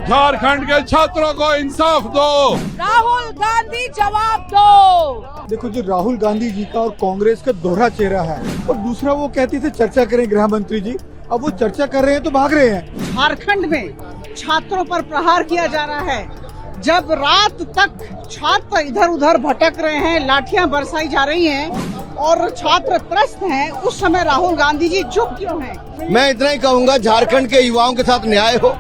झारखंड के छात्रों को इंसाफ दो। राहुल गांधी जवाब दो। देखो, जो राहुल गांधी जी का और कांग्रेस का दोहरा चेहरा है, और दूसरा वो कहते थे चर्चा करें गृह मंत्री जी, अब वो चर्चा कर रहे हैं तो भाग रहे हैं। झारखंड में छात्रों पर प्रहार किया जा रहा है। जब रात तक छात्र इधर उधर भटक रहे हैं, लाठियां बरसाई जा रही हैं और छात्र त्रस्त हैं, उस समय राहुल गांधी जी चुप क्यों हैं? मैं इतना ही कहूंगा, झारखंड के युवाओं के साथ न्याय हो।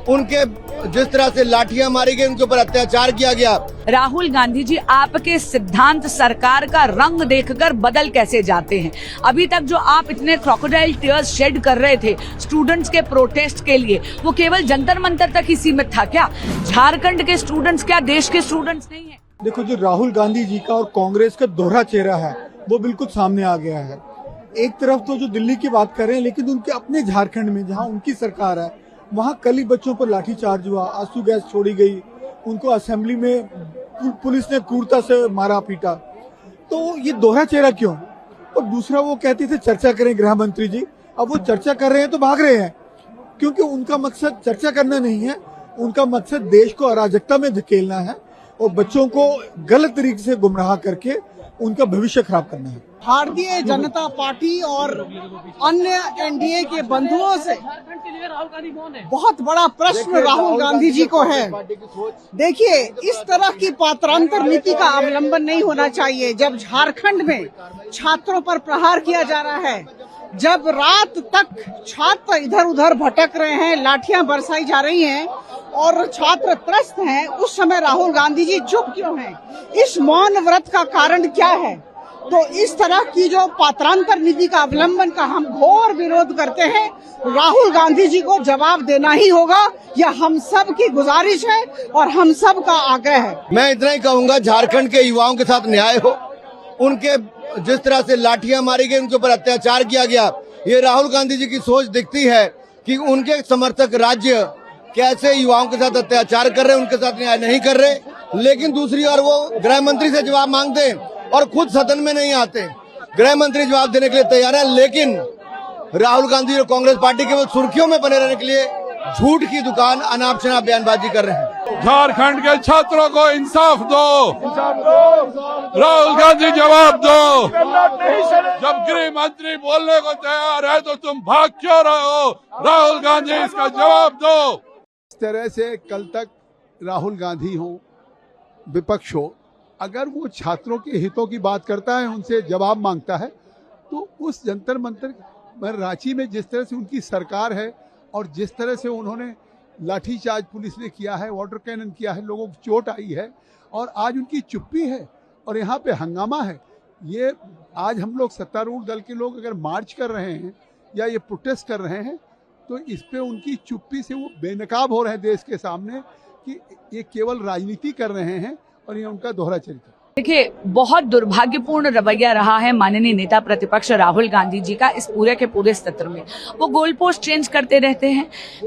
उनके जिस तरह से लाठियां मारी गई, उनके ऊपर अत्याचार किया गया। राहुल गांधी जी, आपके सिद्धांत सरकार का रंग देखकर बदल कैसे जाते हैं? अभी तक जो आप इतने क्रोकोडाइल टीयर्स शेड कर रहे थे स्टूडेंट्स के प्रोटेस्ट के लिए, वो केवल जंतर मंतर तक ही सीमित था क्या? झारखंड के स्टूडेंट्स क्या देश के स्टूडेंट्स नहीं है? देखो, जो राहुल गांधी जी का और कांग्रेस का दोहरा चेहरा है वो बिल्कुल सामने आ गया है। एक तरफ तो जो दिल्ली की बात कर रहे हैं, लेकिन उनके अपने झारखंड में जहां उनकी सरकार है, वहां कल ही बच्चों पर लाठीचार्ज हुआ, आंसू गैस छोड़ी गई, उनको असेंबली में पुलिस ने क्रूरता से मारा पीटा। तो ये दोहरा चेहरा क्यों? और दूसरा वो कहते थे चर्चा करें गृह मंत्री जी, अब वो चर्चा कर रहे हैं तो भाग रहे हैं, क्योंकि उनका मकसद चर्चा करना नहीं है। उनका मकसद देश को अराजकता में धकेलना है और बच्चों को गलत तरीके से गुमराह करके उनका भविष्य खराब करना है। भारतीय जनता पार्टी और अन्य एनडीए के बंधुओं से बहुत बड़ा प्रश्न राहुल गांधी जी को है। देखिए, इस तरह की पात्रांतर नीति का अवलंबन नहीं होना चाहिए। जब झारखंड में छात्रों पर प्रहार किया जा रहा है, जब रात तक छात्र इधर उधर भटक रहे हैं, लाठियां बरसाई जा रही हैं और छात्र त्रस्त हैं, उस समय राहुल गांधी जी चुप क्यों हैं? इस मौन व्रत का कारण क्या है? तो इस तरह की जो पात्रांतर नीति का अवलंबन का हम घोर विरोध करते हैं। राहुल गांधी जी को जवाब देना ही होगा, यह हम सब की गुजारिश है और हम सब का आग्रह है। मैं इतना ही कहूंगा, झारखंड के युवाओं के साथ न्याय हो। उनके जिस तरह से लाठियां मारी गई, उनके ऊपर अत्याचार किया गया, ये राहुल गांधी जी की सोच दिखती है कि उनके समर्थक राज्य कैसे युवाओं के साथ अत्याचार कर रहे हैं, उनके साथ न्याय नहीं कर रहे। लेकिन दूसरी ओर वो गृह मंत्री से जवाब मांगते हैं और खुद सदन में नहीं आते। गृह मंत्री जवाब देने के लिए तैयार है, लेकिन राहुल गांधी और कांग्रेस पार्टी के वो सुर्खियों में बने रहने के लिए झूठ की दुकान, अनाप शनाप बयानबाजी कर रहे हैं। झारखंड के छात्रों को इंसाफ दो। राहुल गांधी जवाब दो। जब गृह मंत्री बोलने को तैयार है तो तुम भाग क्यों रहे हो? राहुल गांधी, इसका जवाब दो। इस तरह से कल तक राहुल गांधी हो, विपक्ष हो, अगर वो छात्रों के हितों की बात करता है, उनसे जवाब मांगता है, तो उस जंतर मंतर रांची में जिस तरह से उनकी सरकार है और जिस तरह से उन्होंने लाठीचार्ज पुलिस ने किया है, वाटर कैनन किया है, लोगों को चोट आई है और आज उनकी चुप्पी है और यहाँ पे हंगामा है। ये आज हम लोग सत्तारूढ़ दल के लोग अगर मार्च कर रहे हैं या ये प्रोटेस्ट कर रहे हैं, तो इस पे उनकी चुप्पी से वो बेनकाब हो रहे हैं देश के सामने कि ये केवल राजनीति कर रहे हैं और ये उनका दोहरा चरित्र। देखिए, बहुत दुर्भाग्यपूर्ण रवैया रहा है माननीय नेता प्रतिपक्ष राहुल गांधी जी का इस पूरे के पूरे सत्र में। वो गोल पोस्ट चेंज करते रहते हैं,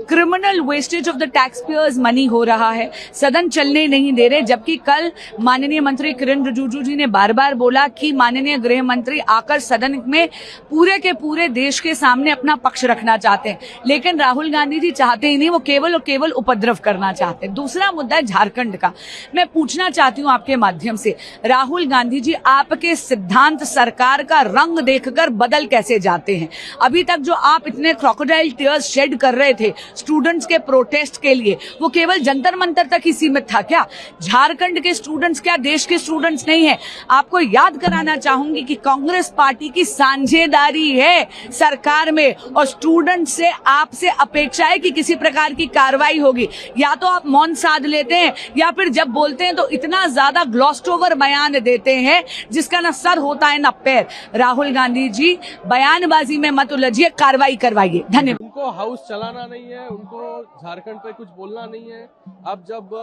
criminal wastage of the tax payers money हो रहा है, सदन चलने नहीं दे रहे। जबकि कल माननीय मंत्री किरण रिजिजू जी ने बार बार बोला कि माननीय गृह मंत्री आकर सदन में पूरे के पूरे देश के सामने अपना पक्ष रखना चाहते हैं, लेकिन राहुल गांधी जी चाहते ही नहीं, वो केवल और केवल उपद्रव करना चाहते हैं। दूसरा मुद्दा है झारखंड का। मैं पूछना चाहती हूँ आपके माध्यम से, राहुल गांधी जी, आपके सिद्धांत सरकार का रंग देखकर बदल कैसे जाते हैं? अभी तक जो आप इतने क्रोकोडाइल टीयर्स शेड कर रहे थे स्टूडेंट्स के प्रोटेस्ट के लिए, वो केवल जंतर मंतर तक ही सीमित था क्या? झारखंड के स्टूडेंट्स क्या देश के स्टूडेंट्स नहीं है? आपको याद कराना चाहूंगी कि कांग्रेस पार्टी की साझेदारी है सरकार में और स्टूडेंट से आपसे अपेक्षा है कि किसी प्रकार की कार्रवाई होगी। या तो आप मौन साध लेते हैं या फिर जब बोलते हैं तो इतना ज्यादा ग्लॉस्ड ओवर बयान देते हैं जिसका न सर होता है न पैर। राहुल गांधी जी, बयानबाजी में मत उलझिए, कार्रवाई करवाइए। धन्यवाद। उनको हाउस चलाना नहीं है, उनको झारखंड पे कुछ बोलना नहीं है। अब जब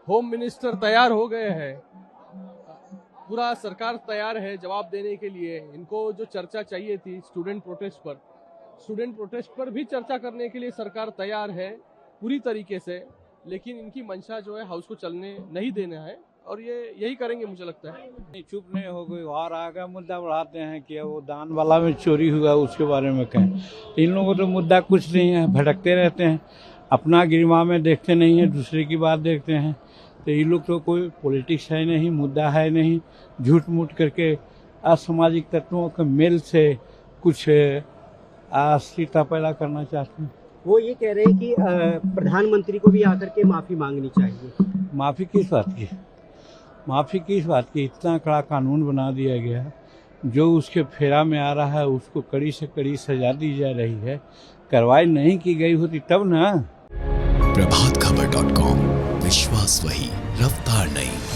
होम मिनिस्टर तैयार हो गए हैं, पूरा सरकार तैयार है जवाब देने के लिए, इनको जो चर्चा चाहिए थी स्टूडेंट प्रोटेस्ट पर भी चर्चा करने के लिए सरकार तैयार है पूरी तरीके से। लेकिन इनकी मंशा जो है हाउस को चलने नहीं देना है और ये यही करेंगे, मुझे लगता है। चुप नहीं हो गई, और आगे मुद्दा बढ़ाते हैं कि वो दान वाला में चोरी हुआ उसके बारे में कहें। इन लोगों को तो मुद्दा कुछ नहीं है, भटकते रहते हैं। अपना गिरमा में देखते नहीं है, दूसरे की बात देखते हैं। तो ये लोग तो कोई पॉलिटिक्स है नहीं, मुद्दा है नहीं, झूठ मूठ करके असामाजिक तत्वों के मेल से कुछ अस्थिरता पैदा करना चाहते हैं। वो ये कह रहे हैं कि प्रधानमंत्री को भी आकर के माफी मांगनी चाहिए। माफी किस बात की? माफी किस बात की? इतना कड़ा कानून बना दिया गया है, जो उसके फेरा में आ रहा है उसको कड़ी से कड़ी सजा दी जा रही है। कार्रवाई नहीं की गई होती तब ना। प्रभातखबर.com, विश्वास वही, रफ्तार नहीं।